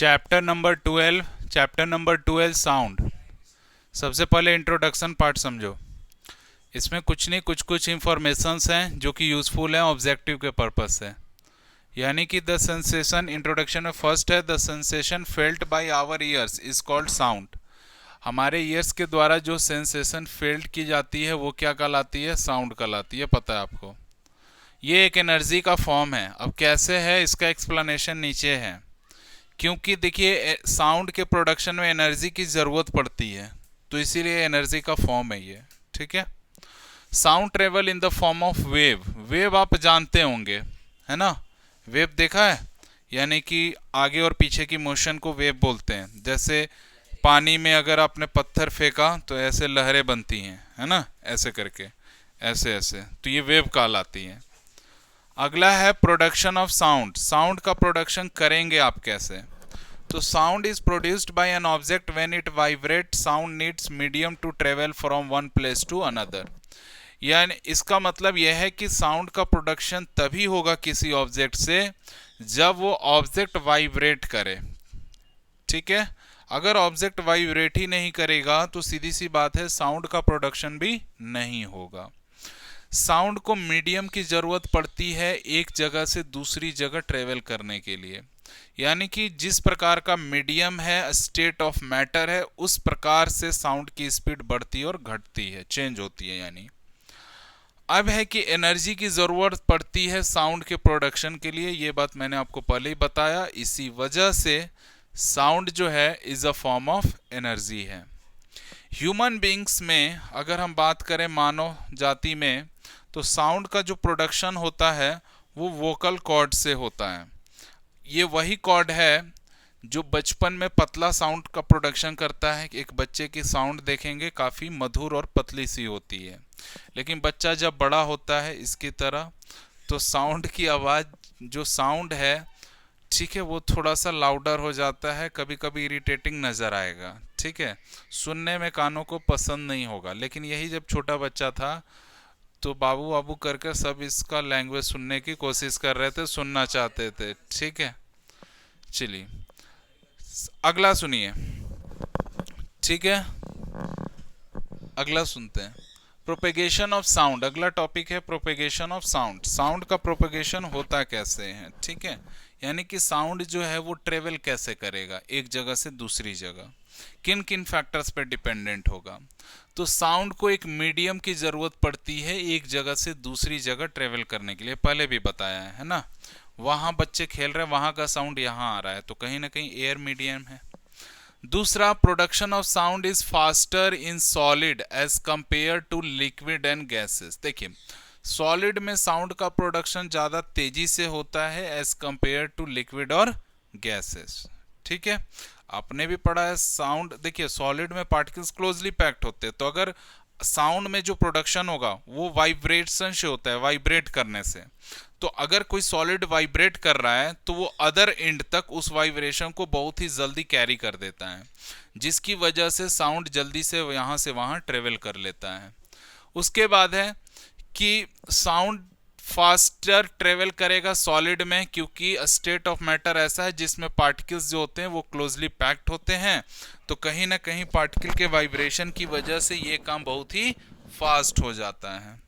Chapter number 12 sound. सबसे पहले introduction part समझो। इसमें कुछ नहीं कुछ इंफॉर्मेशंस हैं जो कि यूजफुल हैं ऑब्जेक्टिव के पर्पज से। यानी कि द सेंसेशन, इंट्रोडक्शन में फर्स्ट है the sensation felt by our ears is called sound. हमारे ईयर्स के द्वारा जो सेंसेशन फेल्ट की जाती है वो क्या कहलाती है? साउंड कहलाती है। पता है आपको? ये एक एनर्जी का फॉर्म है। अब कैसे है इसका एक्सप्लेनेशन नीचे है। क्योंकि देखिए साउंड के प्रोडक्शन में एनर्जी की ज़रूरत पड़ती है, तो इसीलिए एनर्जी का फॉर्म है ये। ठीक है। Sound travel in the form of wave. Wave आप जानते होंगे, है ना? वेव देखा है, यानी कि आगे और पीछे की मोशन को वेव बोलते हैं। जैसे पानी में अगर आपने पत्थर फेंका तो ऐसे लहरें बनती हैं, है ना? ऐसे करके, ऐसे ऐसे, तो ये वेव कहलाती है। अगला है प्रोडक्शन ऑफ साउंड। साउंड का प्रोडक्शन करेंगे आप कैसे? तो sound is produced by an object when it vibrate. Sound needs medium to travel from one place to another. यानी इसका मतलब यह है कि साउंड का प्रोडक्शन तभी होगा किसी ऑब्जेक्ट से जब वो ऑब्जेक्ट वाइब्रेट करे। ठीक है। अगर ऑब्जेक्ट वाइब्रेट ही नहीं करेगा तो सीधी सी बात है साउंड का प्रोडक्शन भी नहीं होगा। साउंड को मीडियम की ज़रूरत पड़ती है एक जगह से दूसरी जगह ट्रेवल करने के लिए। यानी कि जिस प्रकार का मीडियम है, स्टेट ऑफ मैटर है, उस प्रकार से साउंड की स्पीड बढ़ती और घटती है, चेंज होती है। यानी अब है कि एनर्जी की ज़रूरत पड़ती है साउंड के प्रोडक्शन के लिए। ये बात मैंने आपको पहले ही बताया। इसी वजह से साउंड जो है is a form of energy है। ह्यूमन बींग्स में अगर हम बात करें मानव जाति में, तो साउंड का जो प्रोडक्शन होता है वो वोकल कॉर्ड से होता है। ये वही कॉर्ड है जो बचपन में पतला साउंड का प्रोडक्शन करता है। एक बच्चे की साउंड देखेंगे काफ़ी मधुर और पतली सी होती है, लेकिन बच्चा जब बड़ा होता है इसकी तरह, तो साउंड की आवाज़ जो साउंड है, ठीक है, वो थोड़ा सा लाउडर हो जाता है, कभी कभी इरिटेटिंग नज़र आएगा। ठीक है, सुनने में कानों को पसंद नहीं होगा। लेकिन यही जब छोटा बच्चा था तो बाबू बाबू करके सब इसका लैंग्वेज सुनने की कोशिश कर रहे थे, सुनना चाहते थे। ठीक है, चलिए अगला सुनिए। ठीक है, अगला सुनते हैं। Propagation of sound. अगला टॉपिक है प्रोपेगेशन ऑफ साउंड। साउंड का प्रोपेगेशन होता कैसे है? ठीक है, यानी कि साउंड जो है वो ट्रेवल कैसे करेगा एक जगह से दूसरी जगह, किन किन फैक्टर्स पे डिपेंडेंट होगा। तो साउंड को एक मीडियम की ज़रूरत पड़ती है एक जगह से दूसरी जगह ट्रेवल करने के लिए। पहले भी बताया है ना? वहाँ बच्चे खेल रहे हैं, वहाँ का साउंड यहाँ आ रहा है, तो कहीं ना कहीं एयर मीडियम है। दूसरा, production of sound is faster in solid as compare to liquid and gases. देखिए, सॉलिड में साउंड का प्रोडक्शन ज़्यादा तेजी से होता है एज कंपेयर टू लिक्विड और गैसेस। ठीक है, आपने भी पढ़ा है साउंड। देखिए, सॉलिड में पार्टिकल्स क्लोजली पैक्ड होते हैं, तो अगर साउंड में जो प्रोडक्शन होगा वो वाइब्रेशन से होता है, वाइब्रेट करने से। तो अगर कोई सॉलिड वाइब्रेट कर रहा है तो वो अदर एंड तक उस वाइब्रेशन को बहुत ही जल्दी कैरी कर देता है, जिसकी वजह से साउंड जल्दी से यहाँ से वहाँ ट्रेवल कर लेता है। उसके बाद है कि साउंड फास्टर ट्रेवल करेगा सॉलिड में, क्योंकि स्टेट ऑफ मैटर ऐसा है जिसमें पार्टिकल्स जो होते हैं वो क्लोजली पैक्ड होते हैं, तो कहीं ना कहीं पार्टिकल के वाइब्रेशन की वजह से ये काम बहुत ही फास्ट हो जाता है।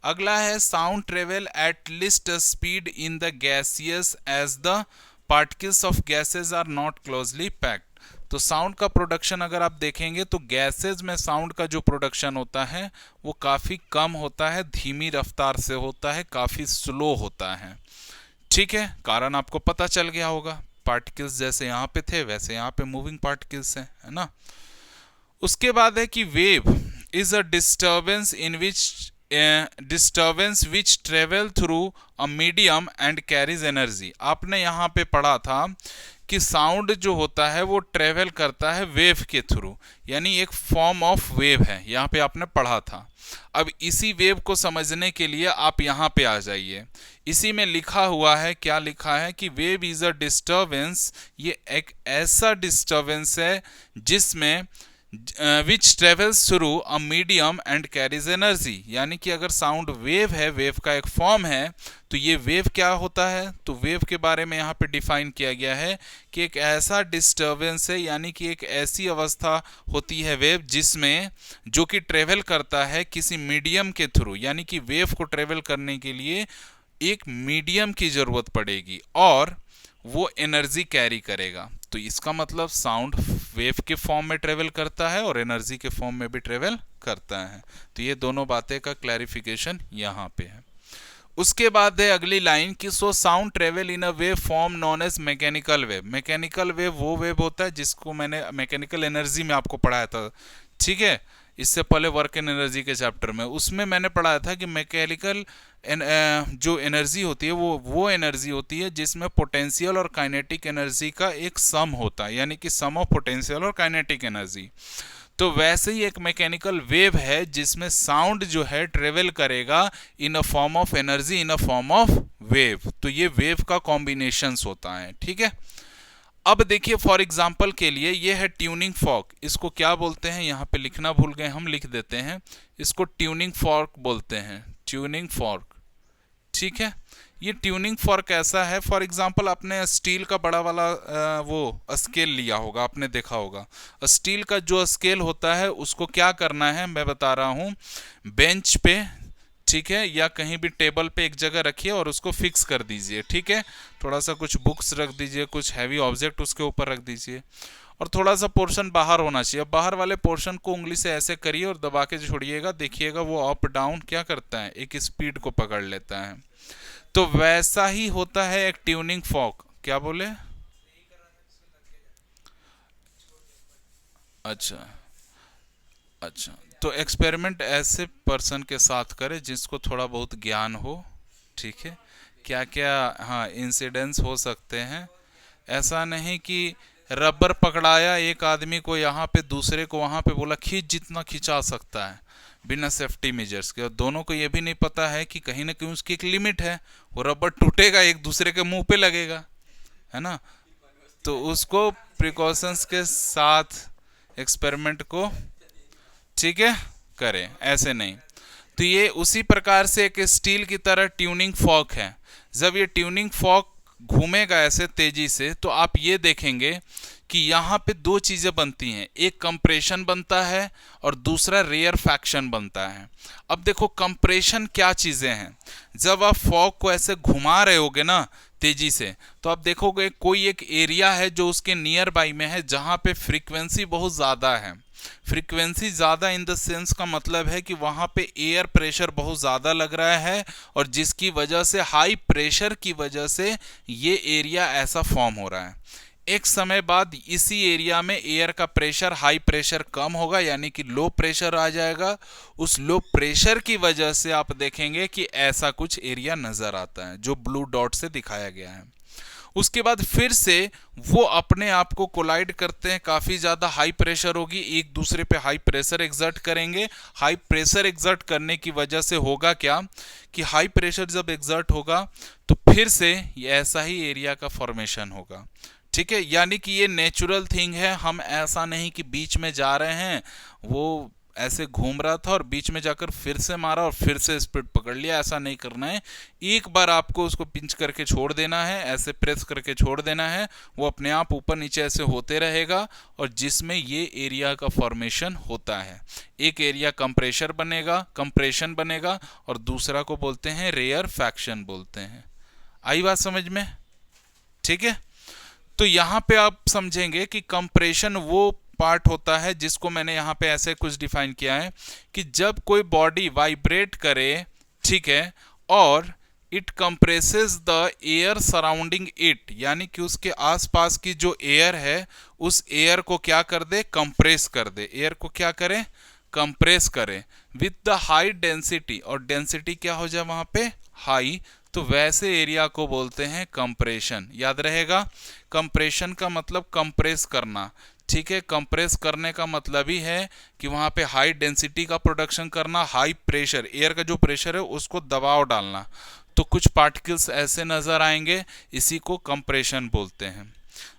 अगला है sound travel at least speed in the gaseous as the particles of gases are not closely packed. तो साउंड का प्रोडक्शन अगर आप देखेंगे तो गैसेज में साउंड का जो प्रोडक्शन होता है वो काफ़ी कम होता है, धीमी रफ्तार से होता है, काफ़ी स्लो होता है। ठीक है, कारण आपको पता चल गया होगा, पार्टिकल्स जैसे यहाँ पे थे वैसे यहाँ पे मूविंग पार्टिकल्स हैं, है ना? उसके बाद है कि wave is a disturbance which travel through a medium and carries energy. आपने यहाँ पे पढ़ा था कि साउंड जो होता है वो ट्रेवल करता है वेव के थ्रू, यानी एक फॉर्म ऑफ वेव है, यहाँ पे आपने पढ़ा था। अब इसी वेव को समझने के लिए आप यहाँ पे आ जाइए। इसी में लिखा हुआ है, क्या लिखा है कि वेव इज अ डिस्टर्बेंस। ये एक ऐसा डिस्टर्बेंस है जिसमें which travels through a medium and carries energy. यानी कि अगर साउंड वेव है, वेव का एक फॉर्म है, तो ये वेव क्या होता है, तो वेव के बारे में यहाँ पे डिफाइन किया गया है कि एक ऐसा डिस्टर्बेंस है, यानी कि एक ऐसी अवस्था होती है वेव जिसमें जो कि ट्रेवल करता है किसी मीडियम के थ्रू, यानी कि वेव को ट्रेवल करने के लिए एक मीडियम की जरूरत पड़ेगी और वो एनर्जी कैरी करेगा। तो इसका मतलब साउंड वेव के फॉर्म में ट्रेवल करता है और एनर्जी के फॉर्म में भी ट्रेवल करता है। तो ये दोनों बातें का क्लैरिफिकेशन यहाँ पे है। उसके बाद है अगली लाइन कि so sound travel in a wave form known as mechanical wave. Mechanical wave वो वेव होता है जिसको मैंने मैकेनिकल एनर्जी में आपको पढ़ाया था, ठीक है, इससे पहले वर्क एंड एनर्जी के चैप्टर में। उसमें मैंने पढ़ाया था कि मैकेनिकल जो एनर्जी होती है वो एनर्जी होती है जिसमें पोटेंशियल और काइनेटिक एनर्जी का एक सम होता है, यानी कि सम ऑफ पोटेंशियल और काइनेटिक एनर्जी। तो वैसे ही एक मैकेनिकल वेव है जिसमें साउंड जो है ट्रेवल करेगा in a form of energy in a form of wave. तो ये वेव का कॉम्बिनेशंस होता है, ठीक है। अब देखिए फॉर एग्जांपल के लिए ये है ट्यूनिंग फॉर्क। इसको क्या बोलते हैं, यहाँ पे लिखना भूल गए, हम लिख देते हैं। इसको ट्यूनिंग फॉर्क बोलते हैं, ट्यूनिंग फॉर्क, ठीक है। ये ट्यूनिंग फॉर्क ऐसा है, फॉर एग्जांपल आपने स्टील का बड़ा वाला वो स्केल लिया होगा, आपने देखा होगा। स्टील का जो स्केल होता है उसको क्या करना है मैं बता रहा हूँ, बेंच पे, ठीक है, या कहीं भी टेबल पे एक जगह रखिए और उसको फिक्स कर दीजिए, ठीक है। थोड़ा सा कुछ बुक्स रख दीजिए, कुछ हैवी ऑब्जेक्ट उसके ऊपर रख दीजिए और थोड़ा सा पोर्शन बाहर होना चाहिए। अब बाहर वाले पोर्शन को उंगली से ऐसे करिए और दबा के छोड़िएगा, देखिएगा वो अप डाउन क्या करता है, एक स्पीड को पकड़ लेता है। तो वैसा ही होता है एक ट्यूनिंग फॉर्क। क्या बोले? अच्छा अच्छा, तो एक्सपेरिमेंट ऐसे पर्सन के साथ करें जिसको थोड़ा बहुत ज्ञान हो, ठीक है, क्या क्या हाँ इंसिडेंट्स हो सकते हैं। ऐसा नहीं कि रबर पकड़ाया एक आदमी को यहाँ पे, दूसरे को वहाँ पे बोला खींच जितना खिंचा सकता है बिना सेफ्टी मेजर्स के, और दोनों को ये भी नहीं पता है कि कहीं ना कहीं उसकी एक लिमिट है, वो रबर टूटेगा, एक दूसरे के मुंह पे लगेगा, है ना। तो उसको प्रिकॉशंस के साथ एक्सपेरिमेंट को, ठीक है, करें, ऐसे नहीं। तो ये उसी प्रकार से एक स्टील की तरह ट्यूनिंग फॉर्क है। जब ये ट्यूनिंग फॉर्क घूमेगा ऐसे तेजी से तो आप ये देखेंगे कि यहाँ पे दो चीजें बनती हैं, एक कंप्रेशन बनता है और दूसरा रेयर फैक्शन बनता है। अब देखो कंप्रेशन क्या चीजें हैं, जब आप फॉग को ऐसे घुमा रहे होगे ना तेजी से, तो आप देखोगे कोई एक एरिया है जो उसके नियर बाई में है जहां पे फ्रीक्वेंसी बहुत ज्यादा है। फ्रीक्वेंसी ज़्यादा इन द सेंस का मतलब है कि वहाँ पे एयर प्रेशर बहुत ज़्यादा लग रहा है और जिसकी वजह से हाई प्रेशर की वजह से ये एरिया ऐसा फॉर्म हो रहा है। एक समय बाद इसी एरिया में एयर का प्रेशर, हाई प्रेशर कम होगा, यानी कि लो प्रेशर आ जाएगा। उस लो प्रेशर की वजह से आप देखेंगे कि ऐसा कुछ एरिया नज़र आता है जो ब्लू डॉट से दिखाया गया है। उसके बाद फिर से वो अपने आप को कोलाइड करते हैं, काफ़ी ज़्यादा हाई प्रेशर होगी, एक दूसरे पे हाई प्रेशर एग्जर्ट करेंगे। हाई प्रेशर एग्जर्ट करने की वजह से होगा क्या कि हाई प्रेशर जब एग्जर्ट होगा तो फिर से ये ऐसा ही एरिया का फॉर्मेशन होगा, ठीक है। यानी कि ये नेचुरल थिंग है, हम ऐसा नहीं कि बीच में जा रहे हैं, वो ऐसे घूम रहा था और बीच में जाकर फिर से मारा और फिर से स्पीड पकड़ लिया, ऐसा नहीं करना है। एक बार आपको उसको पिंच करके छोड़ देना है, ऐसे प्रेस करके छोड़ देना है, वो अपने आप ऊपर नीचे ऐसे होते रहेगा और जिसमें ये एरिया का फॉर्मेशन होता है। एक एरिया कंप्रेशन बनेगा और दूसरा को बोलते हैं रेयर फैक्शन बोलते हैं। आई बात समझ में? ठीक है। तो यहां पे आप समझेंगे कि कंप्रेशन वो पार्ट होता है जिसको मैंने यहां पे ऐसे कुछ डिफाइन किया है कि जब कोई बॉडी वाइब्रेट करे, ठीक है, और it compresses the air surrounding it, यानी कि उसके आसपास की जो एयर है उस एयर को क्या कर दे, कंप्रेस कर दे। एयर को क्या करे, कंप्रेस करे विथ द हाई डेंसिटी, और डेंसिटी क्या हो जाए वहां पे, हाई। तो वैसे एरिया को बोलते हैं कंप्रेशन। याद रहेगा, कंप्रेशन का मतलब कंप्रेस करना, ठीक है। कंप्रेस करने का मतलब ही है कि वहां पे हाई डेंसिटी का प्रोडक्शन करना, हाई प्रेशर, एयर का जो प्रेशर है उसको दबाव डालना, तो कुछ पार्टिकल्स ऐसे नजर आएंगे, इसी को कंप्रेशन बोलते हैं।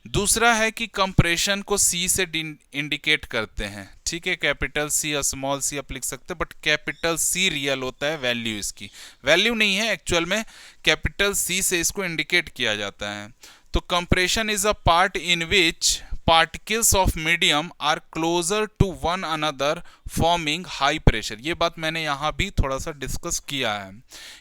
दूसरा है कि कंप्रेशन को सी से इंडिकेट करते हैं, ठीक है, कैपिटल सी या स्मॉल सी आप लिख सकते हैं, बट कैपिटल सी रियल होता है, वैल्यू इसकी वैल्यू नहीं है एक्चुअल में, कैपिटल सी से इसको इंडिकेट किया जाता है। तो compression is a part in which particles of medium are closer to one another forming high pressure. ये बात मैंने यहाँ भी थोड़ा सा डिस्कस किया है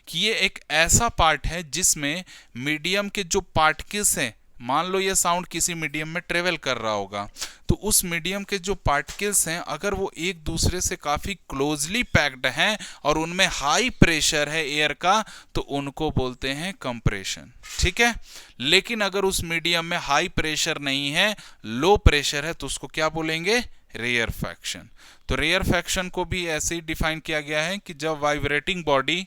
कि ये एक ऐसा पार्ट है जिसमें मीडियम के जो पार्टिकल्स हैं, मान लो ये साउंड किसी मीडियम में ट्रेवल कर रहा होगा, तो उस मीडियम के जो पार्टिकल्स हैं अगर वो एक दूसरे से काफ़ी क्लोजली पैक्ड हैं और उनमें हाई प्रेशर है एयर का, तो उनको बोलते हैं कंप्रेशन। ठीक है, लेकिन अगर उस मीडियम में हाई प्रेशर नहीं है, लो प्रेशर है, तो उसको क्या बोलेंगे? रेयरफैक्शन। तो रेयरफैक्शन को भी ऐसे ही डिफाइन किया गया है कि जब वाइब्रेटिंग बॉडी,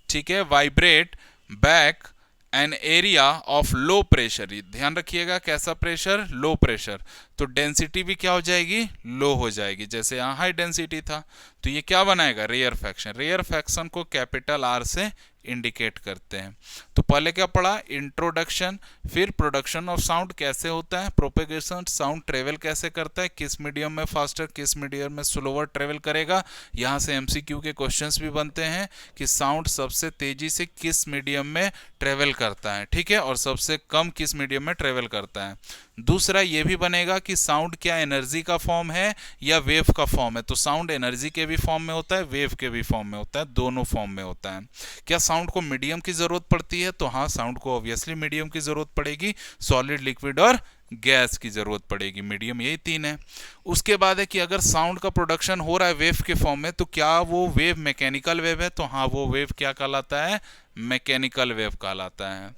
ठीक है, vibrate back an area of low pressure, ध्यान रखिएगा कैसा प्रेशर? लो प्रेशर, तो डेंसिटी भी क्या हो जाएगी? लो हो जाएगी। जैसे यहाँ हाई डेंसिटी था, तो ये क्या बनाएगा? रेयरफैक्शन। रेयरफैक्शन को कैपिटल आर से इंडिकेट करते हैं। तो पहले क्या पढ़ा? इंट्रोडक्शन, फिर प्रोडक्शन ऑफ साउंड कैसे होता है, प्रोपेगेशन, साउंड ट्रेवल कैसे करता है, किस मीडियम में फास्टर, किस मीडियम में स्लोअर ट्रेवल करेगा। यहाँ से एमसीक्यू के क्वेश्चंस भी बनते हैं कि साउंड सबसे तेजी से किस मीडियम में ट्रेवल करता है, ठीक है, और सबसे कम किस मीडियम में ट्रेवल करता है। दूसरा ये भी बनेगा कि साउंड क्या एनर्जी का फॉर्म है या वेव का फॉर्म है। तो साउंड एनर्जी के भी फॉर्म में होता है, वेव के भी फॉर्म में होता है, दोनों फॉर्म में होता है। क्या साउंड को मीडियम की जरूरत पड़ती है? तो हाँ, साउंड को ऑब्वियसली मीडियम की जरूरत पड़ेगी, सॉलिड, लिक्विड और गैस की जरूरत पड़ेगी। मीडियम यही तीन है। उसके बाद है कि अगर साउंड का प्रोडक्शन हो रहा है वेव के फॉर्म में, तो क्या वो वेव मैकेनिकल वेव है? तो हाँ, वो वेव क्या कहलाता है? मैकेनिकल वेव कहलाता है।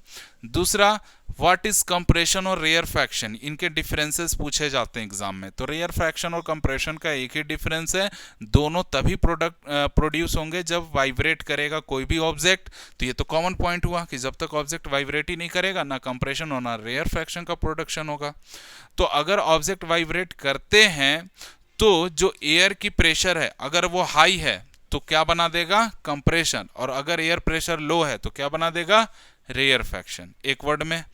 दूसरा, व्हाट इज कंप्रेशन और रेयरफैक्शन, इनके डिफरेंसेस पूछे जाते हैं एग्जाम में। तो रेयरफैक्शन और कंप्रेशन का एक ही डिफरेंस है, दोनों तभी प्रोड्यूस होंगे जब वाइब्रेट करेगा कोई भी ऑब्जेक्ट। तो ये तो कॉमन पॉइंट हुआ कि जब तक ऑब्जेक्ट वाइब्रेट ही नहीं करेगा, ना कंप्रेशन और ना रेयरफैक्शन का प्रोडक्शन होगा। तो अगर ऑब्जेक्ट वाइब्रेट करते हैं तो जो एयर की प्रेशर है अगर वो हाई है तो क्या बना देगा? कंप्रेशन। और अगर एयर प्रेशर लो है तो क्या बना देगा? रेयरफैक्शन। एक वर्ड में।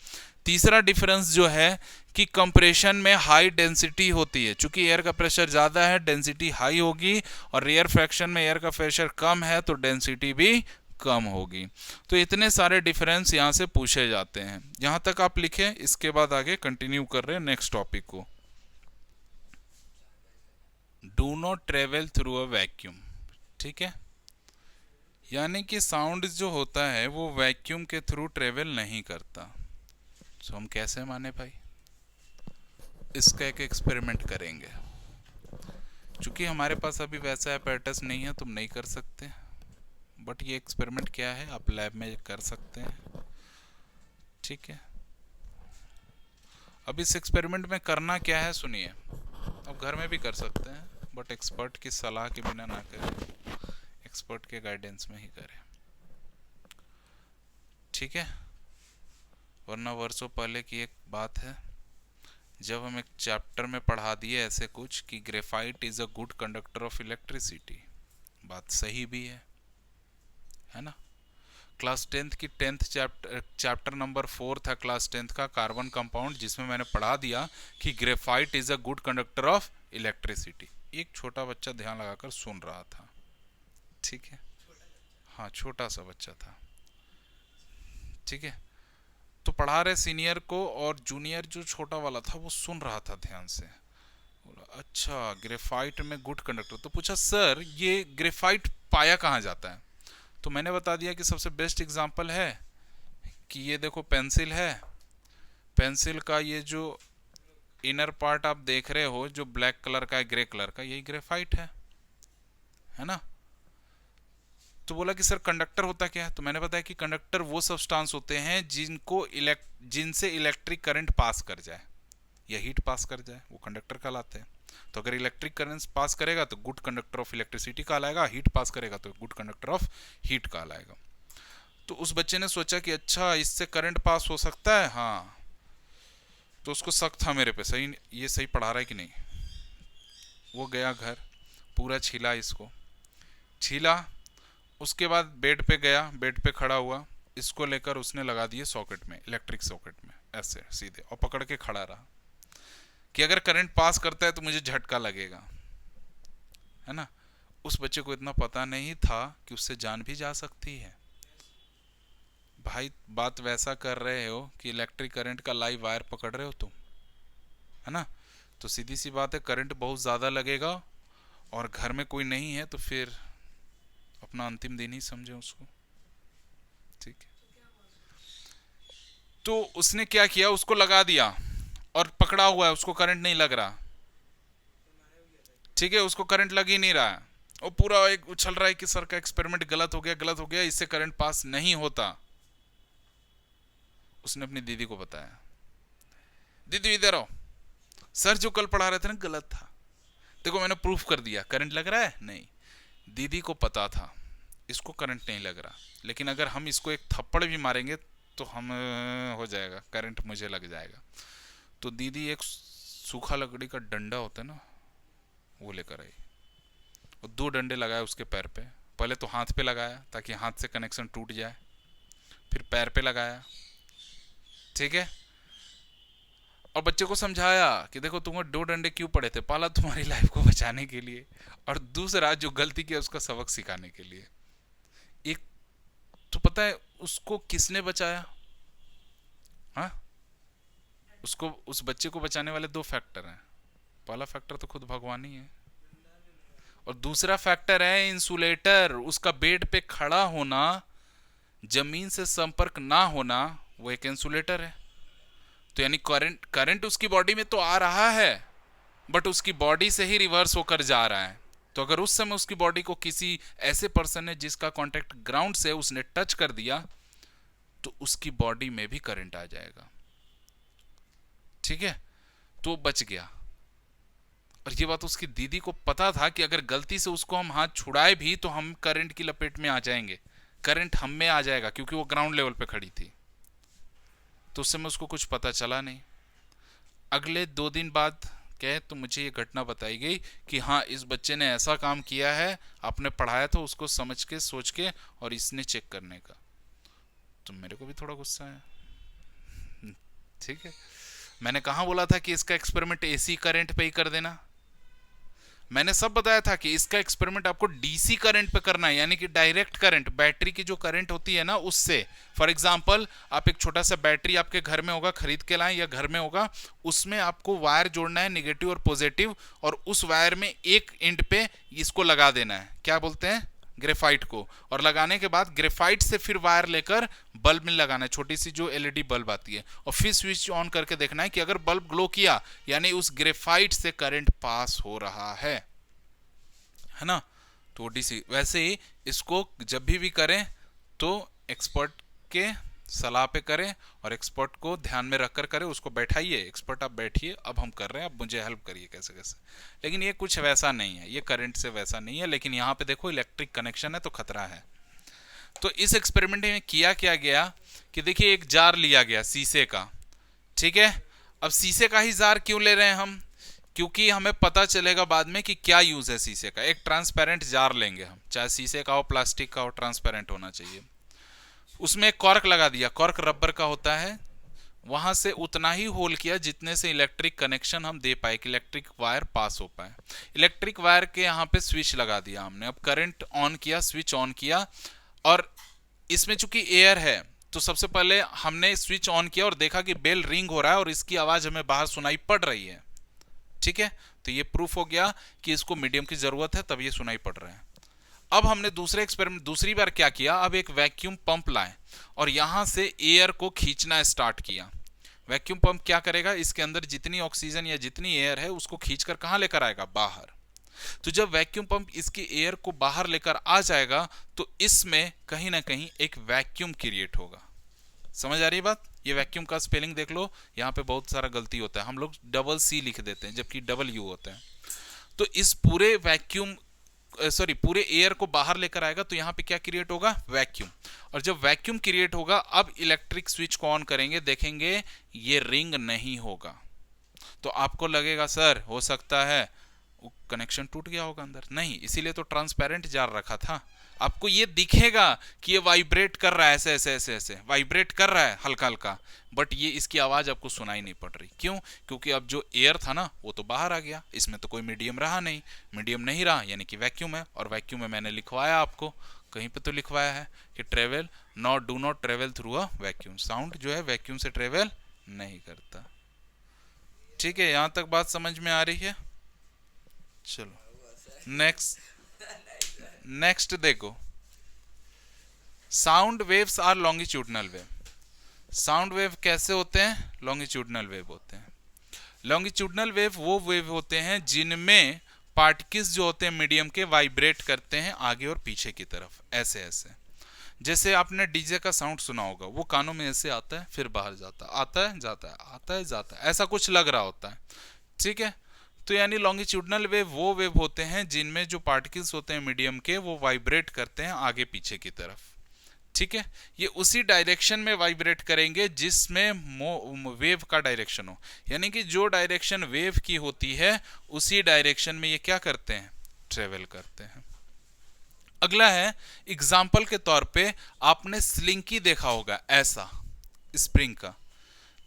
तीसरा डिफरेंस जो है कि कंप्रेशन में हाई डेंसिटी होती है, चूंकि एयर का प्रेशर ज़्यादा है डेंसिटी हाई होगी, और रेयरफैक्शन में एयर का प्रेशर कम है तो डेंसिटी भी कम होगी। तो इतने सारे डिफरेंस यहाँ से पूछे जाते हैं। यहाँ तक आप लिखें, इसके बाद आगे कंटिन्यू कर रहे हैं नेक्स्ट टॉपिक को। Do not travel through a vacuum, ठीक है, यानी कि साउंड जो होता है वो वैक्यूम के थ्रू ट्रेवल नहीं करता। तो हम कैसे माने भाई? इसका एक एक्सपेरिमेंट करेंगे। चूंकि हमारे पास अभी वैसा apparatus नहीं है, तुम नहीं कर सकते, बट ये एक्सपेरिमेंट क्या है आप लैब में कर सकते हैं, ठीक है। अब इस एक्सपेरिमेंट में करना क्या है सुनिए। अब घर में भी कर सकते हैं, बट एक्सपर्ट की सलाह के बिना ना करें, एक्सपर्ट के गाइडेंस में ही करें, ठीक है। वरना वर्षों पहले की एक बात है, जब हम एक चैप्टर में पढ़ा दिए ऐसे कुछ कि graphite is a good conductor of electricity, बात सही भी है ना। क्लास 10th की 10th चैप्टर नंबर 4 था क्लास 10th का, कार्बन कंपाउंड, जिसमें मैंने पढ़ा दिया कि graphite is a good conductor of electricity. एक छोटा बच्चा ध्यान लगाकर सुन रहा था, ठीक है, हाँ छोटा सा बच्चा था, ठीक है। तो पढ़ा रहे सीनियर को, और जूनियर जो छोटा वाला था वो सुन रहा था ध्यान से। बोला अच्छा ग्रेफाइट में गुड कंडक्टर। तो पूछा सर ये ग्रेफाइट पाया कहाँ जाता है? तो मैंने बता दिया कि सबसे बेस्ट एग्जांपल है कि ये देखो पेंसिल है, पेंसिल का ये जो इनर पार्ट आप देख रहे हो जो ब्लैक कलर का है, ग्रे कलर का, यही ग्रेफाइट है ना। तो बोला कि सर कंडक्टर होता क्या है? तो मैंने बताया कि कंडक्टर वो सब्सटेंस होते हैं जिनसे इलेक्ट्रिक करंट पास कर जाए या हीट पास कर जाए, वो कंडक्टर कहलाते हैं। तो अगर इलेक्ट्रिक करंट पास करेगा तो गुड कंडक्टर ऑफ इलेक्ट्रिसिटी कहलाएगा, हीट पास करेगा तो गुड कंडक्टर ऑफ हीट कहलाएगा। तो उस बच्चे ने सोचा कि अच्छा इससे करंट पास हो सकता है, हाँ। तो उसको शक था मेरे पे, सही ये सही पढ़ा रहा है कि नहीं। वो गया घर, पूरा छीला इसको, छीला, उसके बाद बेड पे गया, बेड पे खड़ा हुआ, इसको लेकर उसने लगा दिए सॉकेट में, इलेक्ट्रिक सॉकेट में, ऐसे सीधे, और पकड़ के खड़ा रहा कि अगर करंट पास करता है तो मुझे झटका लगेगा। है ना। उस बच्चे को इतना पता नहीं था कि उससे जान भी जा सकती है। भाई बात वैसा कर रहे हो कि इलेक्ट्रिक करंट का लाइव वायर पकड़ रहे हो तुम, है ना। तो सीधी सी बात है, करंट बहुत ज़्यादा लगेगा और घर में कोई नहीं है तो फिर अपना अंतिम दिन ही समझे उसको, ठीक है। तो उसने क्या किया, उसको लगा दिया और पकड़ा हुआ है, उसको करंट नहीं लग रहा, ठीक है, उसको करंट लग ही नहीं रहा है। वो पूरा एक उछल रहा है कि सर का एक्सपेरिमेंट गलत हो गया, गलत हो गया, इससे करंट पास नहीं होता। उसने अपनी दीदी को बताया, दीदी इधर आओ, सर जो कल पढ़ा रहे थे ना गलत था, देखो मैंने प्रूफ कर दिया, करंट लग रहा है नहीं। दीदी को पता था इसको करंट नहीं लग रहा, लेकिन अगर हम इसको एक थप्पड़ भी मारेंगे तो हम हो जाएगा, करंट मुझे लग जाएगा। तो दीदी एक सूखा लकड़ी का डंडा होता है ना, वो लेकर आई और 2 डंडे लगाए उसके पैर पे। पहले तो हाथ पे लगाया ताकि हाथ से कनेक्शन टूट जाए, फिर पैर पे लगाया, ठीक है। और बच्चे को समझाया कि देखो तुम्हें 2 डंडे क्यों पड़े थे, पहला तुम्हारी लाइफ को बचाने के लिए और दूसरा जो गलती किया उसका सबक सिखाने के लिए। एक तो पता है उसको किसने बचाया, हाँ, उसको, उस बच्चे को बचाने वाले 2 फैक्टर हैं। पहला फैक्टर तो खुद भगवान ही है और दूसरा फैक्टर है इंसुलेटर, उसका बेड पे खड़ा होना, जमीन से संपर्क ना होना, वो एक इंसुलेटर है। तो यानी करंट उसकी बॉडी में तो आ रहा है बट उसकी बॉडी से ही रिवर्स होकर जा रहा है। तो अगर उस समय उसकी बॉडी को किसी ऐसे पर्सन ने जिसका कांटेक्ट ग्राउंड से उसने टच कर दिया तो उसकी बॉडी में भी करंट आ जाएगा, ठीक है। तो बच गया। और ये बात उसकी दीदी को पता था कि अगर गलती से उसको हम हाथ छुड़ाए भी तो हम करंट की लपेट में आ जाएंगे, करंट हम में आ जाएगा, क्योंकि वो ग्राउंड लेवल पे खड़ी थी। तो उस समय उसको कुछ पता चला नहीं। अगले 2 दिन बाद कहे तो मुझे ये घटना बताई गई कि हाँ इस बच्चे ने ऐसा काम किया है, आपने पढ़ाया था उसको समझ के सोच के और इसने चेक करने का। तो मेरे को भी थोड़ा गुस्सा है, ठीक है। मैंने कहाँ बोला था कि इसका एक्सपेरिमेंट एसी करंट पे ही कर देना, मैंने सब बताया था कि इसका एक्सपेरिमेंट आपको डीसी करंट पे करना है, यानी कि डायरेक्ट करंट, बैटरी की जो करंट होती है ना उससे। फॉर एग्जांपल आप एक छोटा सा बैटरी आपके घर में होगा, खरीद के लाएं या घर में होगा, उसमें आपको वायर जोड़ना है नेगेटिव और पॉजिटिव, और उस वायर में एक एंड पे इसको लगा देना है, क्या बोलते हैं, ग्रेफाइट को। और लगाने के बाद ग्रेफाइट से फिर वायर लेकर बल्ब में लगाना है, छोटी सी जो एलईडी बल्ब आती है, और फिर स्विच ऑन करके देखना है कि अगर बल्ब ग्लो किया यानी उस ग्रेफाइट से करंट पास हो रहा है ना। तो डीसी वैसे ही इसको जब भी करें तो एक्सपर्ट के सलाह पे करें और एक्सपर्ट को ध्यान में रखकर करें, उसको बैठाइए, एक्सपर्ट आप बैठिए, अब हम कर रहे हैं, अब मुझे हेल्प करिए कैसे कैसे। लेकिन ये कुछ वैसा नहीं है, ये करंट से वैसा नहीं है, लेकिन यहाँ पे देखो इलेक्ट्रिक कनेक्शन है तो खतरा है। तो इस एक्सपेरिमेंट में किया क्या गया कि देखिए एक जार लिया गया शीशे का, ठीक है। अब शीशे का ही जार क्यों ले रहे हैं हम, क्योंकि हमें पता चलेगा बाद में कि क्या यूज है शीशे का। एक ट्रांसपेरेंट जार लेंगे हम, चाहे शीशे का हो प्लास्टिक का हो, ट्रांसपेरेंट होना चाहिए। उसमें कॉर्क लगा दिया, कॉर्क रबर का होता है, वहां से उतना ही होल किया जितने से इलेक्ट्रिक कनेक्शन हम दे पाए कि इलेक्ट्रिक वायर पास हो पाए। इलेक्ट्रिक वायर के यहाँ पे स्विच लगा दिया हमने, अब करंट ऑन किया, स्विच ऑन किया, और इसमें चूंकि एयर है तो सबसे पहले हमने स्विच ऑन किया और देखा कि बेल रिंग हो रहा है और इसकी आवाज हमें बाहर सुनाई पड़ रही है, ठीक है। तो ये प्रूफ हो गया कि इसको मीडियम की जरूरत है, तब ये सुनाई पड़ रहा है। अब हमने दूसरे एक्सपेरिमेंट दूसरी बार क्या किया, अब एक वैक्यूम पंप लाए और यहां से एयर को खींचना स्टार्ट किया। वैक्यूम पंप क्या करेगा, इसके अंदर जितनी ऑक्सीजन या जितनी एयर है उसको खींचकर कहां लेकर आएगा, बाहर। तो जब वैक्यूम पंप इसकी एयर को बाहर लेकर आ जाएगा तो इसमें कहीं ना कहीं एक वैक्यूम क्रिएट होगा। समझ आ रही है बात। ये वैक्यूम का स्पेलिंग देख लो, यहाँ पे बहुत सारा गलती होता है, हम लोग डबल सी लिख देते हैं जबकि डबल यू होता है। तो इस पूरे वैक्यूम पूरे एयर को बाहर लेकर आएगा तो यहाँ पे क्या क्रिएट होगा, वैक्यूम। और जब वैक्यूम क्रिएट होगा अब इलेक्ट्रिक स्विच को ऑन करेंगे, देखेंगे ये रिंग नहीं होगा। तो आपको लगेगा सर हो सकता है कनेक्शन टूट गया होगा अंदर, नहीं, इसीलिए तो ट्रांसपेरेंट जार रखा था। आपको ये दिखेगा कि ये वाइब्रेट कर रहा है, ऐसे ऐसे ऐसे ऐसे वाइब्रेट कर रहा है हल्का हल्का, बट ये इसकी आवाज आपको सुनाई नहीं पड़ रही। क्यों? क्योंकि अब जो एयर था ना वो तो बाहर आ गया, इसमें तो कोई मीडियम रहा नहीं, मीडियम नहीं रहा यानी कि वैक्यूम है, और वैक्यूम में मैंने लिखवाया आपको, कहीं पे तो लिखवाया है कि travel not do not travel through a vacuum, sound जो है वैक्यूम से ट्रेवल नहीं करता। ठीक है, यहां तक बात समझ में आ रही है? चलो नेक्स्ट, नेक्स्ट देखो, sound waves are longitudinal wave. Sound wave कैसे होते हैं? लॉन्गिट्यूडनल वेव होते हैं। लॉन्गिट्यूडनल वेव वो वेव होते हैं जिनमें पार्टिकल्स जो होते हैं मीडियम के वाइब्रेट करते हैं आगे और पीछे की तरफ, ऐसे ऐसे। जैसे आपने डीजे का साउंड सुना होगा, वो कानों में ऐसे आता है फिर बाहर जाता है, आता है जाता है, आता है जाता है, ऐसा कुछ लग रहा होता है। ठीक है, तो यानी लॉन्गिट्यूडनल वेव वो वेव होते हैं जिनमें जो पार्टिकल्स होते हैं मीडियम के वो वाइब्रेट करते हैं आगे पीछे की तरफ। ठीक है, ये उसी डायरेक्शन में वाइब्रेट करेंगे जिसमें वेव का डायरेक्शन हो, यानी कि जो डायरेक्शन वेव की होती है उसी डायरेक्शन में ये क्या करते हैं? ट्रेवल करते हैं। अगला है, एग्जाम्पल के तौर पे आपने स्लिंकी देखा होगा, ऐसा स्प्रिंग का।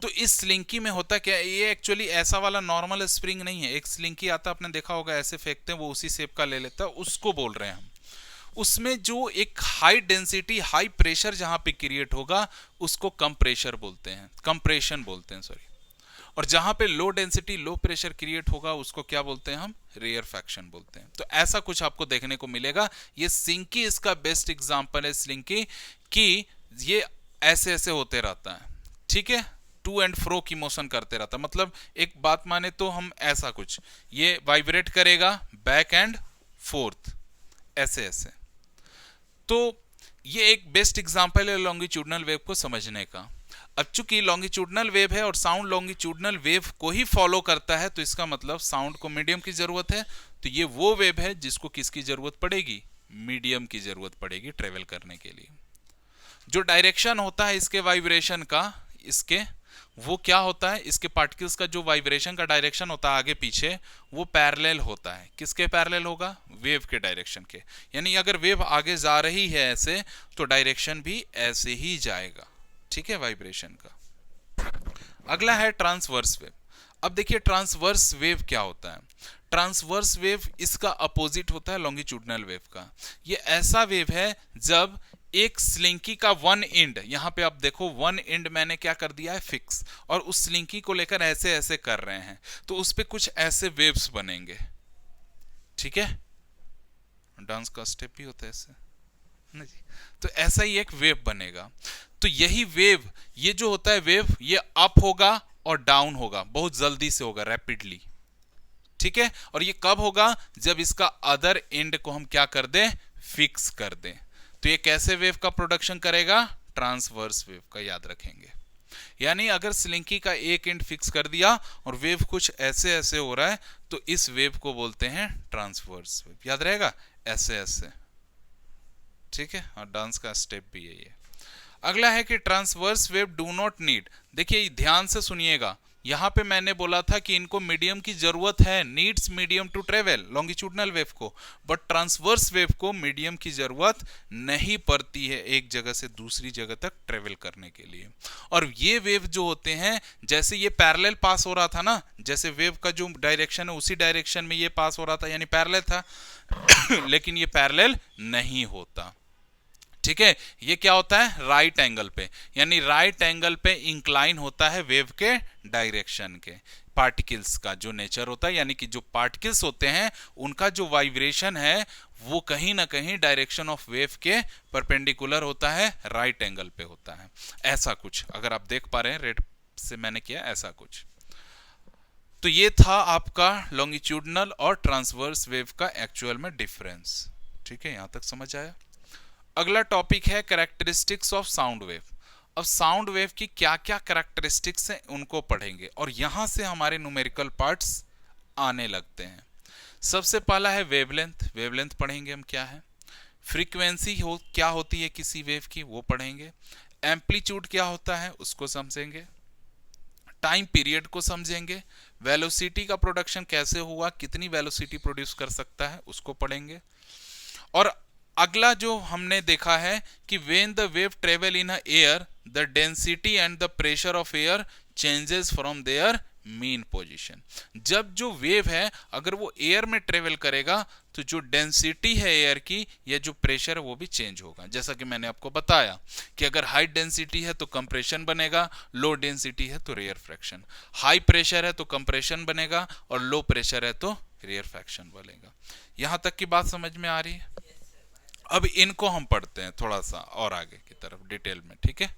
तो इस स्लिंकी में होता क्या है, ये एक्चुअली ऐसा वाला नॉर्मल स्प्रिंग नहीं है, एक स्लिंकी आता आपने देखा होगा, ऐसे फेंकते हैं वो उसी शेप का ले लेता है, उसको बोल रहे हैं हम। उसमें जो एक हाई डेंसिटी हाई प्रेशर जहां पे क्रिएट होगा उसको कंप्रेशर बोलते हैं, कंप्रेशन बोलते हैं, सॉरी। और जहां पे low density low pressure create होगा उसको क्या बोलते हैं हम? रेयरफैक्शन बोलते हैं। तो ऐसा कुछ आपको देखने को मिलेगा। ये स्लिंकी इसका बेस्ट एग्जांपल है, स्लिंकी कि ये ऐसे ऐसे होते रहता है। ठीक है, टू एंड फ्रो की मोशन करते रहता है, मतलब एक बात माने तो हम ऐसा कुछ, ये वाइब्रेट करेगा बैक एंड फोर्थ, ऐसे ऐसे। तो ये एक बेस्ट एग्जांपल है लॉन्गिट्यूडनल वेव को समझने का। अब चूंकि लॉन्गिट्यूडनल वेव है और साउंड लॉन्गिट्यूडनल वेव को ही फॉलो करता है, तो इसका मतलब साउंड को मीडियम की जरूरत है। तो ये वो वेव है जिसको किसकी जरूरत पड़ेगी? मीडियम की जरूरत पड़ेगी ट्रेवल करने के लिए। जो डायरेक्शन होता है इसके वाइब्रेशन का, इसके वो क्या होता है, इसके पार्टिकल्स का जो वाइब्रेशन का डायरेक्शन होता है आगे पीछे, वो पैरेलल होता है। किसके पैरेलल होगा? वेव के डायरेक्शन के। यानी अगर वेव आगे जा रही है ऐसे, तो डायरेक्शन भी ऐसे ही जाएगा। ठीक है, वाइब्रेशन का। अगला है ट्रांसवर्स वेव। अब देखिए ट्रांसवर्स वेव क्या होता है। ट्रांसवर्स वेव इसका अपोजिट होता है लॉन्गिट्यूडनल वेव का। ये ऐसा वेव है जब एक स्लिंकी का वन एंड, यहां पे आप देखो वन एंड मैंने क्या कर दिया है? फिक्स, और उस स्लिंकी को लेकर ऐसे ऐसे कर रहे हैं, तो उस पे कुछ ऐसे वेव्स बनेंगे। ठीक है, डांस का स्टेप भी होता है ऐसे ना जी। तो ऐसा ही एक वेव बनेगा। तो यही वेव, ये जो होता है वेव, ये अप होगा और डाउन होगा, बहुत जल्दी से होगा, रैपिडली। ठीक है, और ये कब होगा? जब इसका अदर एंड को हम क्या कर दें? फिक्स कर दें। तो ये कैसे वेव का प्रोडक्शन करेगा? ट्रांसवर्स वेव का, याद रखेंगे। यानी अगर स्लिंकी का एक एंड फिक्स कर दिया और वेव कुछ ऐसे ऐसे हो रहा है, तो इस वेव को बोलते हैं ट्रांसवर्स वेव। याद रहेगा, ऐसे ऐसे। ठीक है, और डांस का स्टेप भी यही है। अगला है कि transverse wave do not need, देखिए ध्यान से सुनिएगा, यहां पे मैंने बोला था कि इनको मीडियम की जरूरत है, needs medium to travel, longitudinal wave को। बट ट्रांसवर्स वेव को मीडियम की जरूरत नहीं पड़ती है एक जगह से दूसरी जगह तक ट्रेवल करने के लिए। और ये वेव जो होते हैं, जैसे ये पैरेलल पास हो रहा था ना, जैसे वेव का जो डायरेक्शन है उसी डायरेक्शन में ये पास हो रहा था, यानी पैरेलल था लेकिन ये पैरेलल नहीं होता। ठीक है, ये क्या होता है? राइट एंगल पे, यानी राइट एंगल पे इंक्लाइन होता है वेव के डायरेक्शन के। पार्टिकल्स का जो नेचर होता है, यानी कि जो पार्टिकल्स होते हैं उनका जो वाइब्रेशन है वो कहीं ना कहीं डायरेक्शन ऑफ वेव के परपेंडिकुलर होता है, राइट एंगल पे होता है। ऐसा कुछ अगर आप देख पा रहे हैं, रेड से मैंने किया ऐसा कुछ। तो ये था आपका लॉन्गिट्यूडनल और ट्रांसवर्स वेव का एक्चुअल में डिफरेंस। ठीक है, यहां तक समझ आया? अगला टॉपिक है कैरेक्टरिस्टिक्स ऑफ साउंड वेव। अब साउंड वेव की क्या क्या कैरेक्टरिस्टिक्स हैं उनको पढ़ेंगे, और यहां से हमारे न्यूमेरिकल पार्ट्स आने लगते हैं। सबसे पहला है वेवलेंथ। वेवलेंथ पढ़ेंगे हम क्या है। फ्रीक्वेंसी क्या होती है किसी वेव की, वो पढ़ेंगे। एम्पलीट्यूड क्या होता है उसको समझेंगे। टाइम पीरियड को समझेंगे। वेलोसिटी का प्रोडक्शन कैसे हुआ, कितनी वेलोसिटी प्रोड्यूस कर सकता है उसको पढ़ेंगे। और अगला जो हमने देखा है कि when the wave travel in a air the density and the pressure of air changes from there mean position. जब जो वेव है अगर वो एयर में ट्रेवल करेगा तो जो डेंसिटी है एयर की या जो प्रेशर है वो भी चेंज होगा। जैसा कि मैंने आपको बताया कि अगर हाई डेंसिटी है तो कंप्रेशन बनेगा, लो डेंसिटी है तो रेयर फ्रैक्शन, हाई प्रेशर है तो कंप्रेशन बनेगा और लो प्रेशर है तो रेयर फ्रैक्शन बनेगा। यहां तक की बात समझ में आ रही है? अब इनको हम पढ़ते हैं थोड़ा सा और आगे की तरफ डिटेल में, ठीक है।